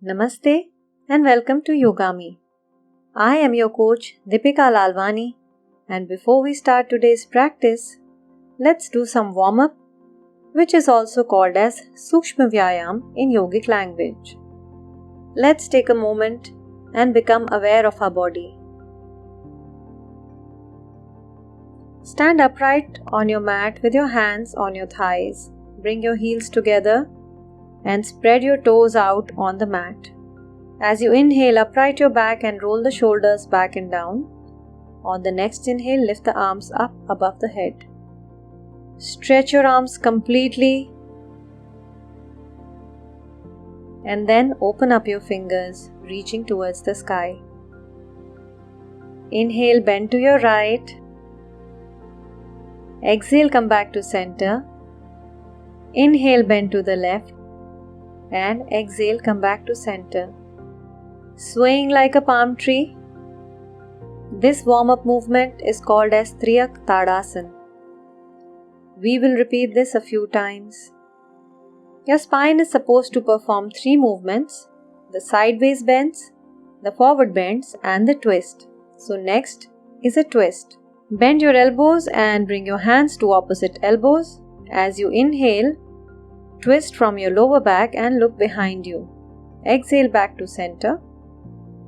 Namaste and welcome to Yogami. I am your coach Deepika Lalwani, and before we start today's practice, let's do some warm-up, which is also called as Sukshma Vyayam in yogic language. Let's take a moment and become aware of our body. Stand upright on your mat with your hands on your thighs. Bring your heels together and spread your toes out on the mat. As you inhale, upright your back and roll the shoulders back and down. On the next inhale, lift the arms up above the head. Stretch your arms completely and then open up your fingers, reaching towards the sky. Inhale, bend to your right. Exhale, come back to center. Inhale, bend to the left. And exhale, come back to center. Swaying like a palm tree. This warm-up movement is called as Trikonasana. We will repeat this a few times. Your spine is supposed to perform 3 movements: the sideways bends, the forward bends, and the twist. So next is a twist. Bend your elbows and bring your hands to opposite elbows. As you inhale, twist from your lower back and look behind you. Exhale back to center.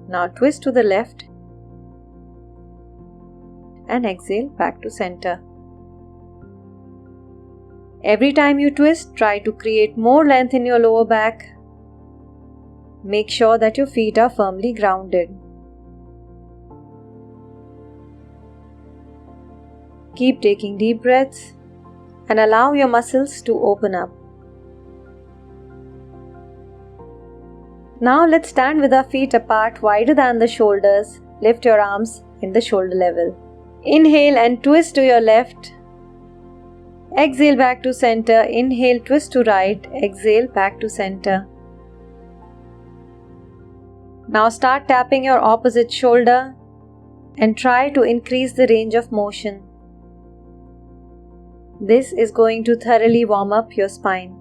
Now twist to the left and exhale back to center. Every time you twist, try to create more length in your lower back. Make sure that your feet are firmly grounded. Keep taking deep breaths and allow your muscles to open up. Now let's stand with our feet apart wider than the shoulders. Lift your arms in the shoulder level. Inhale and twist to your left. Exhale back to center. Inhale, twist to right. Exhale back to center. Now start tapping your opposite shoulder and try to increase the range of motion. This is going to thoroughly warm up your spine.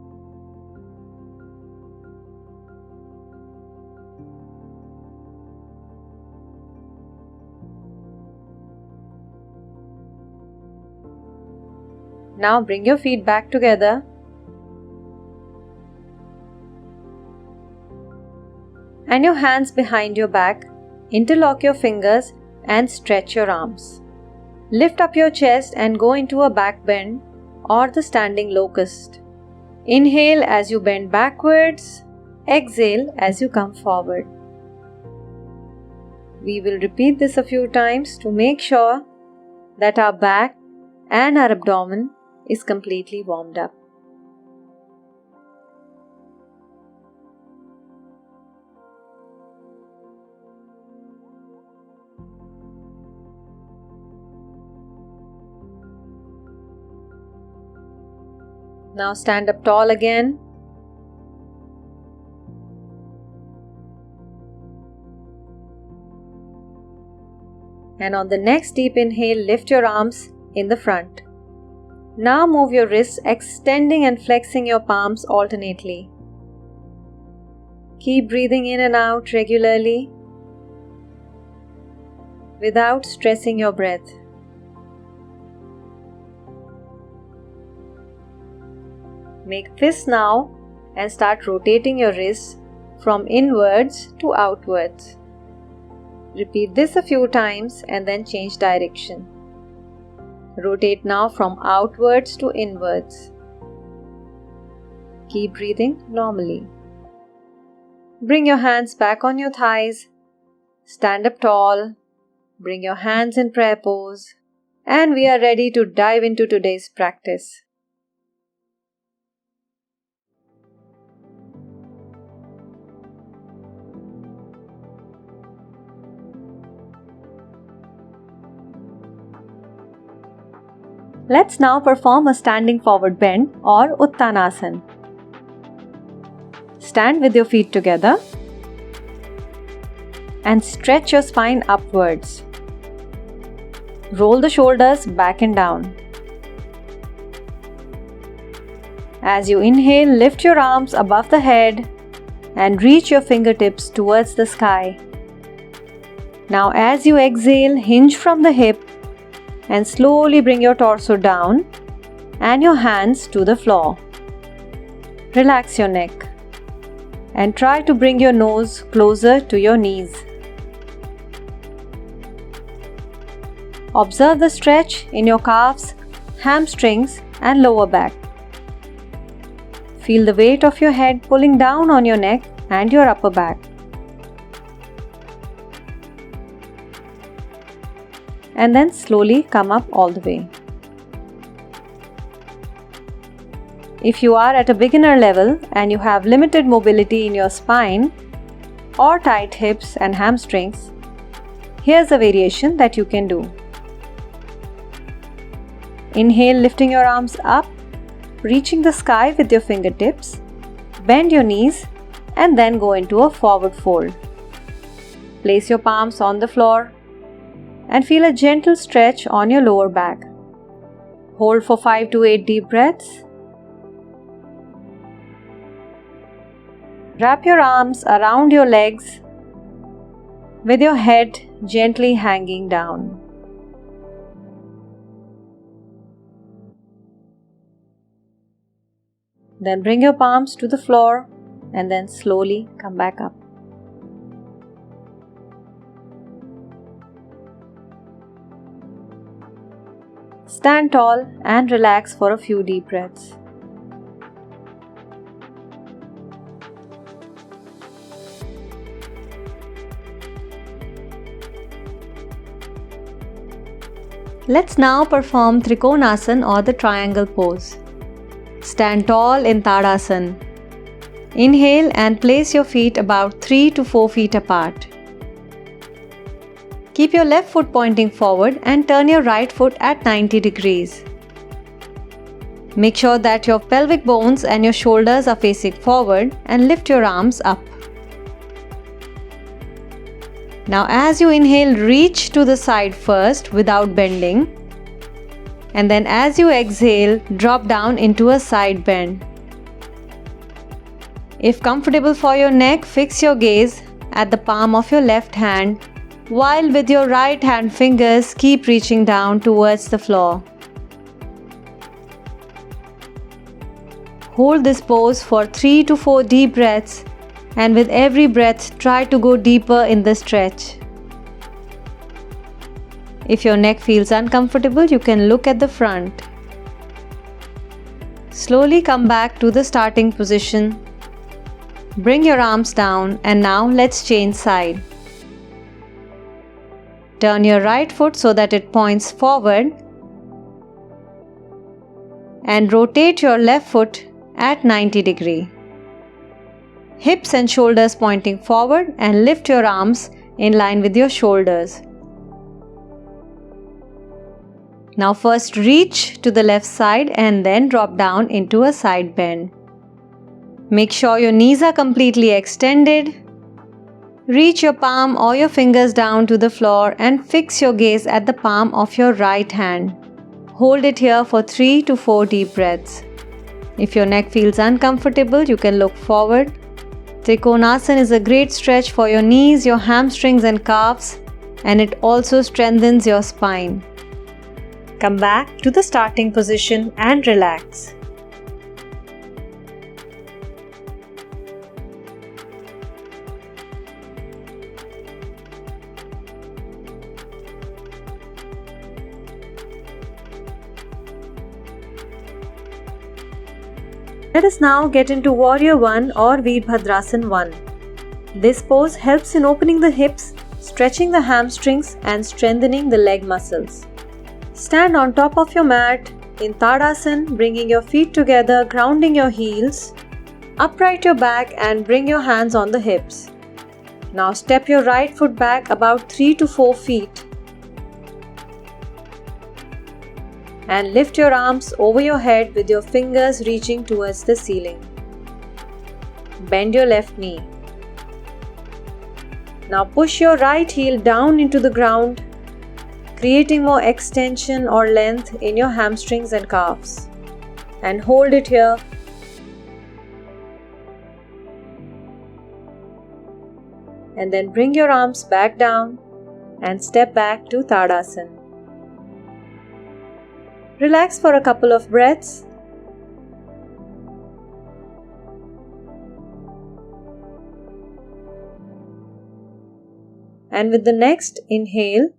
Now bring your feet back together and your hands behind your back. Interlock your fingers and stretch your arms. Lift up your chest and go into a back bend or the standing locust. Inhale as you bend backwards. Exhale as you come forward. We will repeat this a few times to make sure that our back and our abdomen is completely warmed up. Now stand up tall again. And on the next deep inhale, lift your arms in the front. Now move your wrists, extending and flexing your palms alternately. Keep breathing in and out regularly without stressing your breath. Make fists now and start rotating your wrists from inwards to outwards. Repeat this a few times and then change direction. Rotate now from outwards to inwards. Keep breathing normally. Bring your hands back on your thighs. Stand up tall. Bring your hands in prayer pose. And we are ready to dive into today's practice. Let's now perform a standing forward bend or Uttanasana. Stand with your feet together and stretch your spine upwards. Roll the shoulders back and down. As you inhale, lift your arms above the head and reach your fingertips towards the sky. Now as you exhale, hinge from the hip and slowly bring your torso down and your hands to the floor. Relax your neck and try to bring your nose closer to your knees. Observe the stretch in your calves, hamstrings and lower back. Feel the weight of your head pulling down on your neck and your upper back. And then slowly come up all the way. If you are at a beginner level and you have limited mobility in your spine or tight hips and hamstrings, here's a variation that you can do. Inhale, lifting your arms up, reaching the sky with your fingertips. Bend your knees and then go into a forward fold. Place your palms on the floor and feel a gentle stretch on your lower back. Hold for 5 to 8 deep breaths. Wrap your arms around your legs with your head gently hanging down. Then bring your palms to the floor and then slowly come back up. Stand tall and relax for a few deep breaths. Let's now perform Trikonasana or the triangle pose. Stand tall in Tadasana. Inhale and place your feet about 3 to 4 feet apart. Keep your left foot pointing forward and turn your right foot at 90 degrees. Make sure that your pelvic bones and your shoulders are facing forward and lift your arms up. Now as you inhale, reach to the side first without bending. And then as you exhale, drop down into a side bend. If comfortable for your neck, fix your gaze at the palm of your left hand, while with your right hand fingers keep reaching down towards the floor. Hold this pose for 3 to 4 deep breaths, and with every breath try to go deeper in the stretch. If your neck feels uncomfortable, you can look at the front. Slowly come back to the starting position. Bring your arms down and now let's change side. Turn your right foot so that it points forward and rotate your left foot at 90 degrees. Hips and shoulders pointing forward and lift your arms in line with your shoulders. Now first reach to the left side and then drop down into a side bend. Make sure your knees are completely extended. Reach your palm or your fingers down to the floor and fix your gaze at the palm of your right hand. Hold it here for 3 to 4 deep breaths. If your neck feels uncomfortable, you can look forward. Trikonasana is a great stretch for your knees, your hamstrings and calves, and it also strengthens your spine. Come back to the starting position and relax. Let us now get into Warrior 1 or Virabhadrasana I. This pose helps in opening the hips, stretching the hamstrings and strengthening the leg muscles. Stand on top of your mat in Tadasana, bringing your feet together, grounding your heels. Upright your back and bring your hands on the hips. Now step your right foot back about 3 to 4 feet. And lift your arms over your head with your fingers reaching towards the ceiling. Bend your left knee. Now push your right heel down into the ground, creating more extension or length in your hamstrings and calves. And hold it here. and then bring your arms back down and step back to Tadasana. Relax for a couple of breaths. And with the next inhale,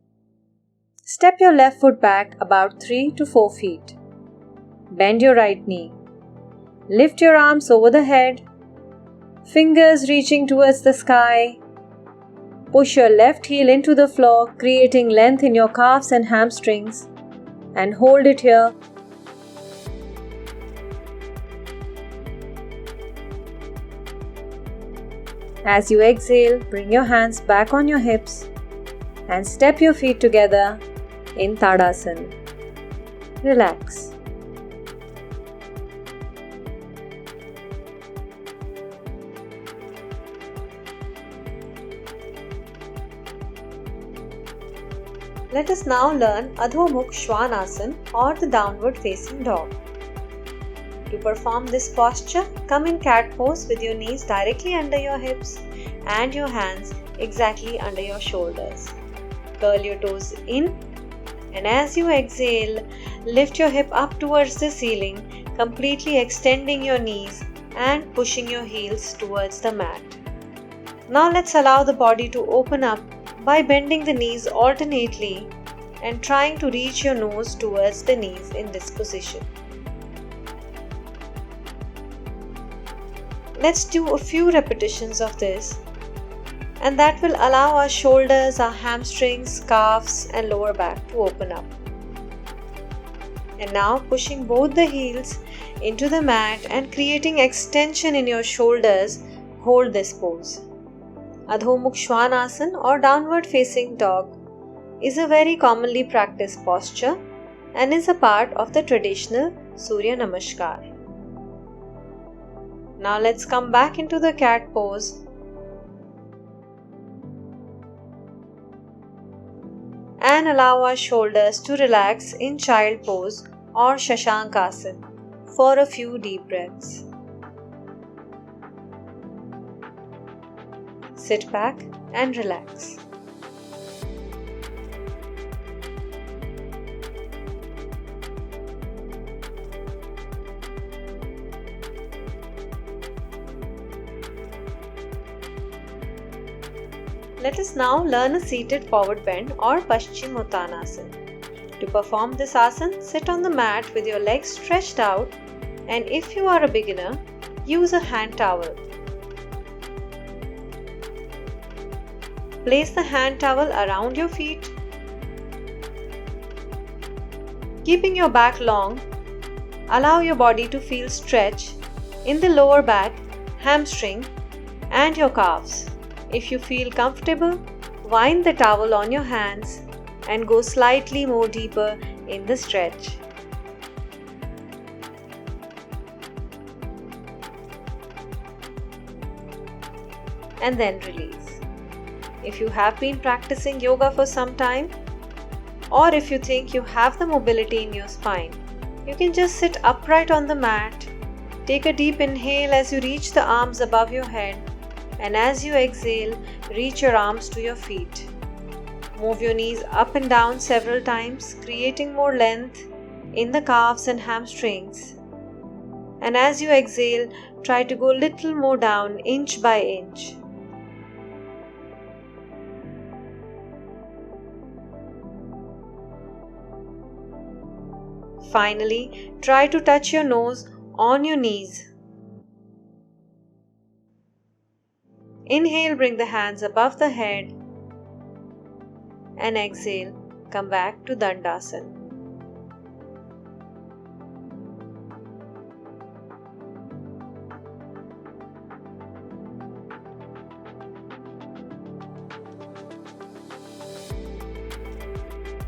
step your left foot back about 3 to 4 feet. Bend your right knee. Lift your arms over the head, fingers reaching towards the sky. Push your left heel into the floor, creating length in your calves and hamstrings, and hold it here. As you exhale, bring your hands back on your hips and step your feet together in Tadasana. Relax. Let us now learn Adho Svanasana or the downward facing dog. To perform this posture, come in cat pose with your knees directly under your hips and your hands exactly under your shoulders. Curl your toes in, and as you exhale, lift your hip up towards the ceiling, completely extending your knees and pushing your heels towards the mat. Now let's allow the body to open up by bending the knees alternately and trying to reach your nose towards the knees in this position. Let's do a few repetitions of this, and that will allow our shoulders, our hamstrings, calves and lower back to open up. And now pushing both the heels into the mat and creating extension in your shoulders, hold this pose. Adho Svanasana or downward facing dog is a very commonly practiced posture and is a part of the traditional Surya Namaskar. Now let's come back into the cat pose and allow our shoulders to relax in child pose or Shirshasana for a few deep breaths. Sit back and relax. Let us now learn a seated forward bend or Paschimottanasana. To perform this asana, sit on the mat with your legs stretched out, and if you are a beginner, use a hand towel. Place the hand towel around your feet. Keeping your back long, allow your body to feel stretch in the lower back, hamstring and your calves. If you feel comfortable, wind the towel on your hands and go slightly more deeper in the stretch. And then release. If you have been practicing yoga for some time, or if you think you have the mobility in your spine, you can just sit upright on the mat. Take a deep inhale as you reach the arms above your head, and as you exhale, reach your arms to your feet. Move your knees up and down several times, creating more length in the calves and hamstrings. And as you exhale, try to go a little more down, inch by inch. Finally, try to touch your nose on your knees. Inhale, bring the hands above the head, and exhale, come back to Dandasana.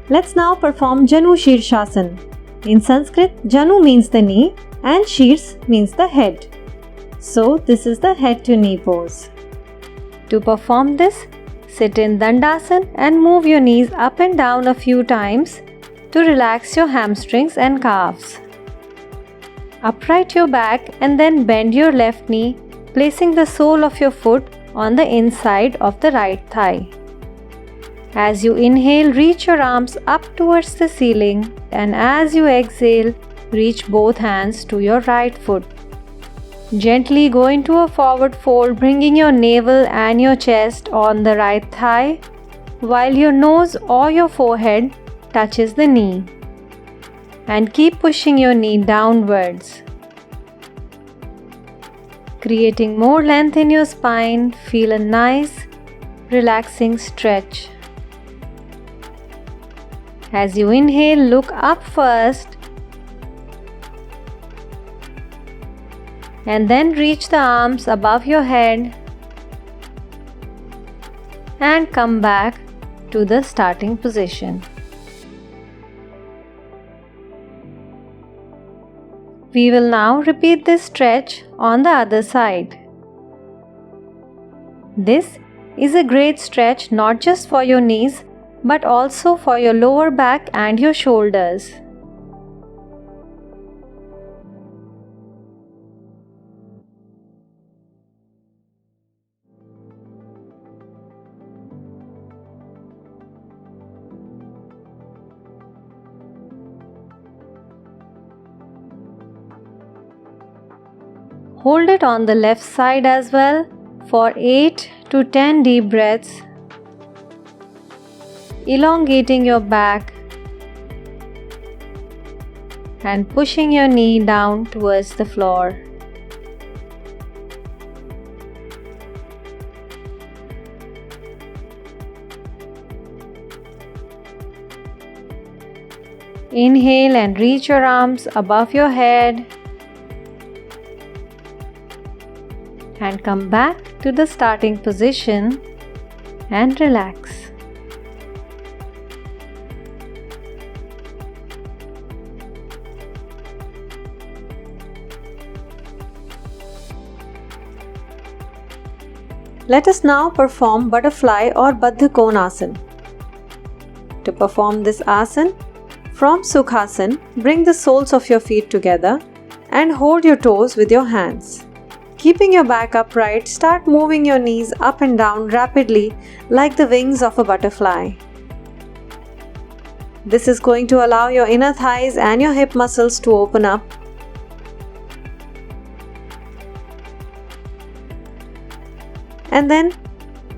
Let's now perform Janu Shirshasana. In Sanskrit, Janu means the knee and Shirs means the head. So this is the head to knee pose. To perform this, sit in Dandasana and move your knees up and down a few times to relax your hamstrings and calves. Upright your back and then bend your left knee, placing the sole of your foot on the inside of the right thigh. As you inhale, reach your arms up towards the ceiling, and as you exhale, reach both hands to your right foot. Gently go into a forward fold, bringing your navel and your chest on the right thigh, while your nose or your forehead touches the knee. And keep pushing your knee downwards. Creating more length in your spine, feel a nice, relaxing stretch. As you inhale, look up first, and then reach the arms above your head and come back to the starting position. We will now repeat this stretch on the other side. This is a great stretch not just for your knees but also for your lower back and your shoulders. Hold it on the left side as well for 8 to 10 deep breaths, elongating your back and pushing your knee down towards the floor. Inhale and reach your arms above your head. And come back to the starting position and relax. Let us now perform butterfly or Baddha Konasana. To perform this asana, from Sukhasana, bring the soles of your feet together and hold your toes with your hands. Keeping your back upright, start moving your knees up and down rapidly like the wings of a butterfly. This is going to allow your inner thighs and your hip muscles to open up. And then,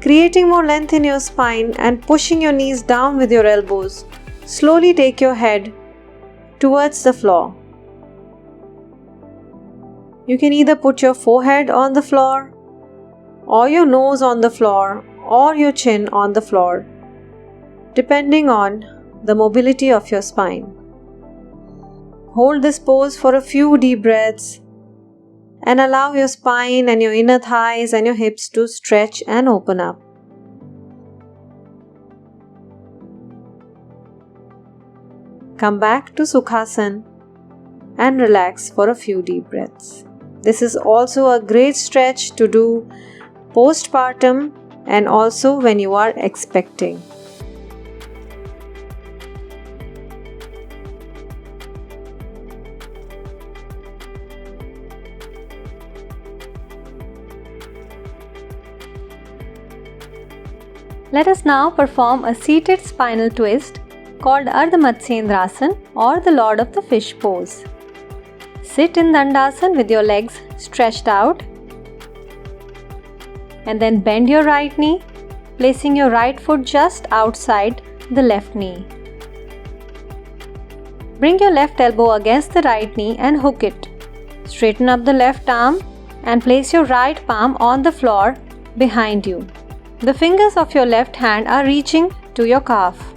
creating more length in your spine and pushing your knees down with your elbows, slowly take your head towards the floor. You can either put your forehead on the floor, or your nose on the floor, or your chin on the floor, depending on the mobility of your spine. Hold this pose for a few deep breaths and allow your spine and your inner thighs and your hips to stretch and open up. Come back to Sukhasana and relax for a few deep breaths. This is also a great stretch to do postpartum and also when you are expecting. Let us now perform a seated spinal twist called Ardha Matsyendrasana or the Lord of the Fish pose. Sit in Dandasana with your legs stretched out and then bend your right knee, placing your right foot just outside the left knee. Bring your left elbow against the right knee and hook it. Straighten up the left arm and place your right palm on the floor behind you. The fingers of your left hand are reaching to your calf.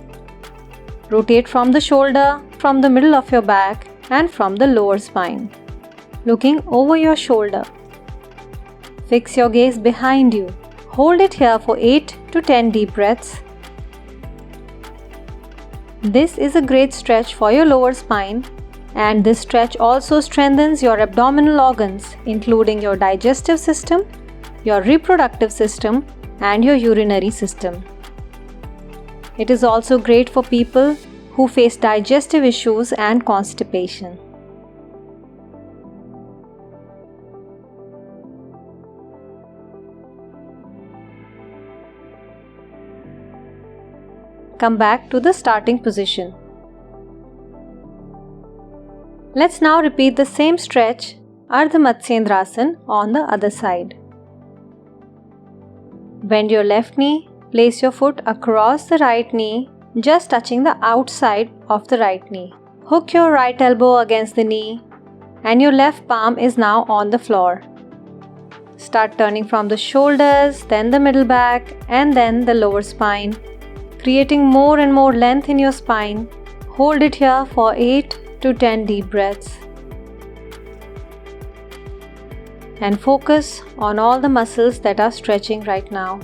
Rotate from the shoulder, from the middle of your back and from the lower spine. Looking over your shoulder. Fix your gaze behind you. Hold it here for 8 to 10 deep breaths. This is a great stretch for your lower spine, and this stretch also strengthens your abdominal organs, including your digestive system, your reproductive system, and your urinary system. It is also great for people who face digestive issues and constipation. come back to the starting position. Let's now repeat the same stretch, Ardha Matsyendrasana, on the other side. Bend your left knee, place your foot across the right knee, just touching the outside of the right knee. Hook your right elbow against the knee, and your left palm is now on the floor. Start turning from the shoulders, then the middle back, and then the lower spine, creating more and more length in your spine. Hold it here for 8 to 10 deep breaths. And focus on all the muscles that are stretching right now.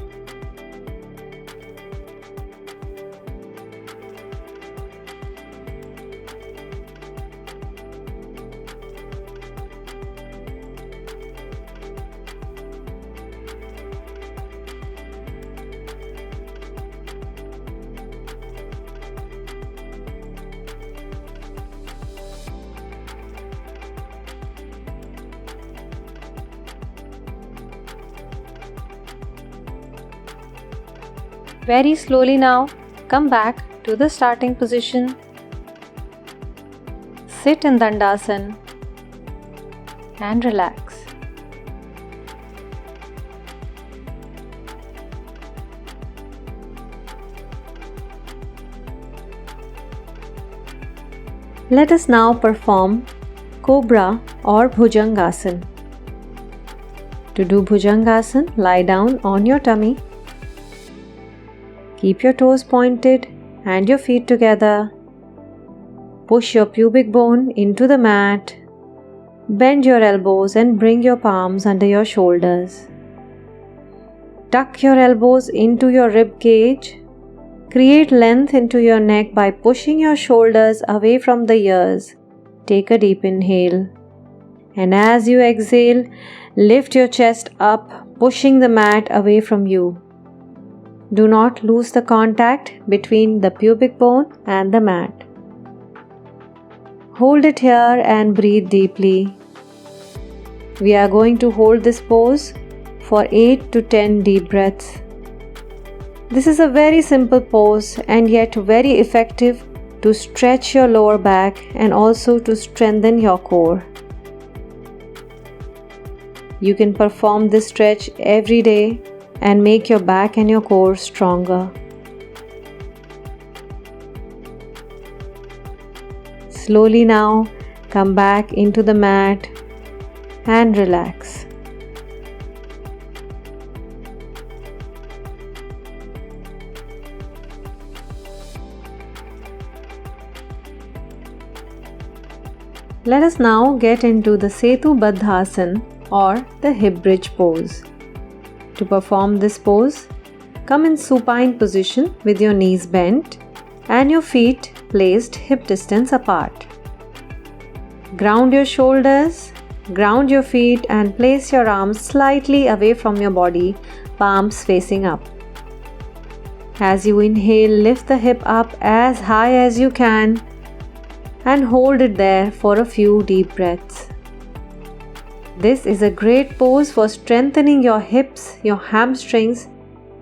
Very slowly now, come back to the starting position. Sit in Dandasana and relax. Let us now perform Cobra or Bhujangasana. To do Bhujangasana, lie down on your tummy. Keep your toes pointed and your feet together. Push your pubic bone into the mat. Bend your elbows and bring your palms under your shoulders. Tuck your elbows into your rib cage. Create length into your neck by pushing your shoulders away from the ears. Take a deep inhale. And as you exhale, lift your chest up, pushing the mat away from you. Do not lose the contact between the pubic bone and the mat. Hold it here and breathe deeply. We are going to hold this pose for 8 to 10 deep breaths. This is a very simple pose and yet very effective to stretch your lower back and also to strengthen your core. You can perform this stretch every day and make your back and your core stronger. Slowly now, come back into the mat and relax. Let us now get into the Setu Badhasan or the hip bridge pose. To perform this pose, come in supine position with your knees bent and your feet placed hip distance apart. Ground your shoulders, ground your feet and place your arms slightly away from your body, palms facing up. As you inhale, lift the hip up as high as you can and hold it there for a few deep breaths. This is a great pose for strengthening your hips, your hamstrings,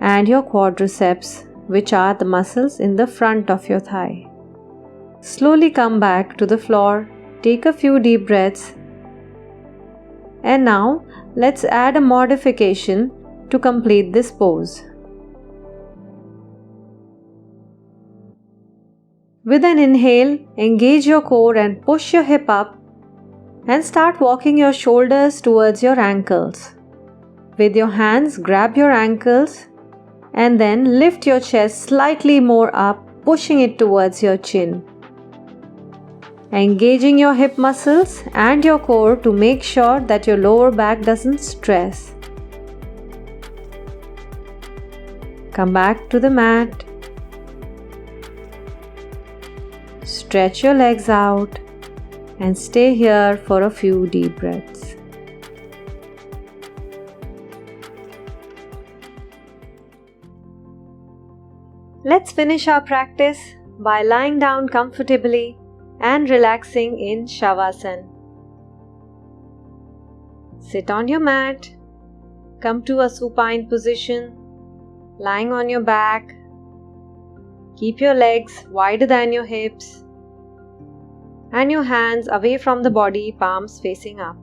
and your quadriceps, which are the muscles in the front of your thigh. Slowly come back to the floor, take a few deep breaths, and now let's add a modification to complete this pose. With an inhale, engage your core and push your hip up and start walking your shoulders towards your ankles. With your hands, grab your ankles and then lift your chest slightly more up, pushing it towards your chin. Engaging your hip muscles and your core to make sure that your lower back doesn't stress. Come back to the mat. Stretch your legs out and stay here for a few deep breaths. Let's finish our practice by lying down comfortably and relaxing in Shavasana. Sit on your mat, come to a supine position, lying on your back. Keep your legs wider than your hips and your hands away from the body, palms facing up.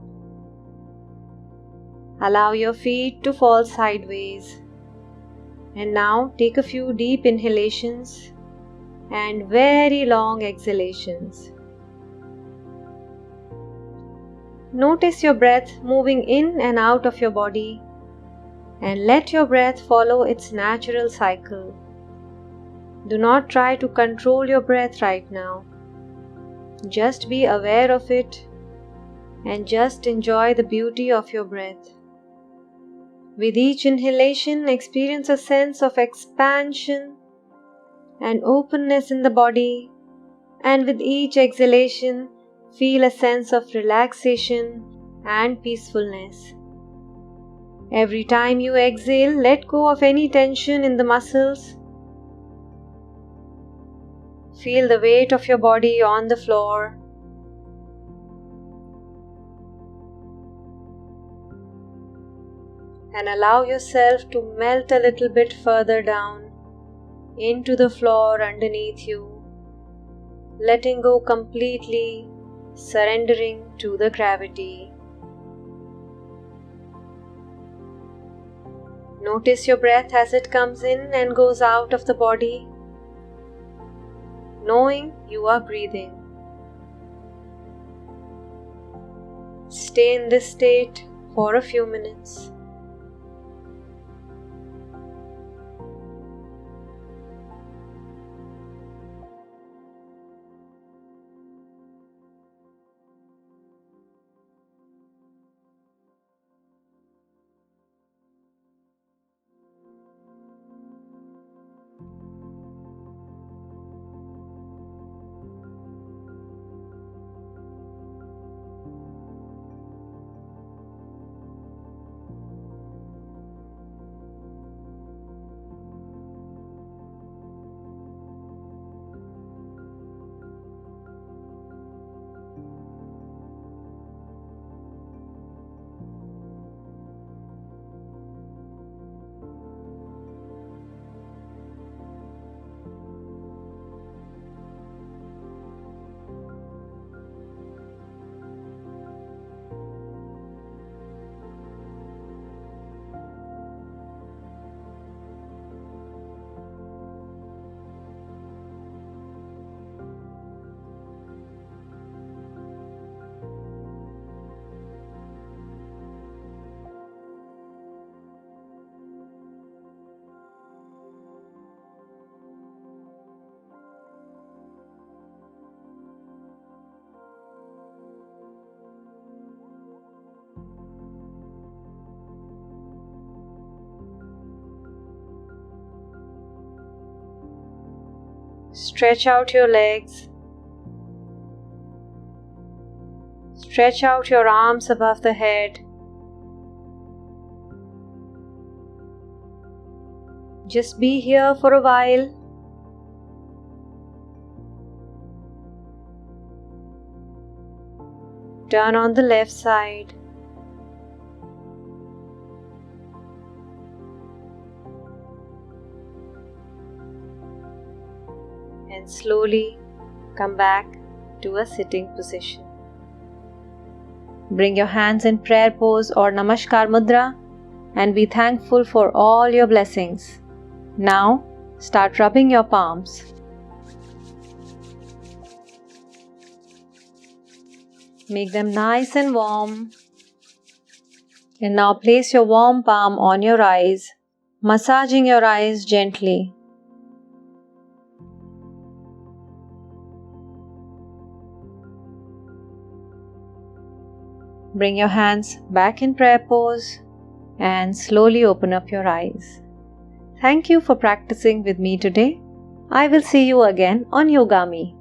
Allow your feet to fall sideways. And now take a few deep inhalations and very long exhalations. Notice your breath moving in and out of your body, and let your breath follow its natural cycle. Do not try to control your breath right now. Just be aware of it and just enjoy the beauty of your breath. With each inhalation, experience a sense of expansion and openness in the body, and with each exhalation, feel a sense of relaxation and peacefulness. Every time you exhale, let go of any tension in the muscles. Feel the weight of your body on the floor. And allow yourself to melt a little bit further down into the floor underneath you, letting go completely, surrendering to the gravity. Notice your breath as it comes in and goes out of the body, knowing you are breathing. Stay in this state for a few minutes. Stretch out your legs. Stretch out your arms above the head. Just be here for a while. Turn on the left side. And slowly come back to a sitting position. Bring your hands in prayer pose or Namaskar Mudra and be thankful for all your blessings. Now start rubbing your palms. Make them nice and warm. And now place your warm palm on your eyes, massaging your eyes gently. Bring your hands back in prayer pose and slowly open up your eyes. Thank you for practicing with me today. I will see you again on Yogami.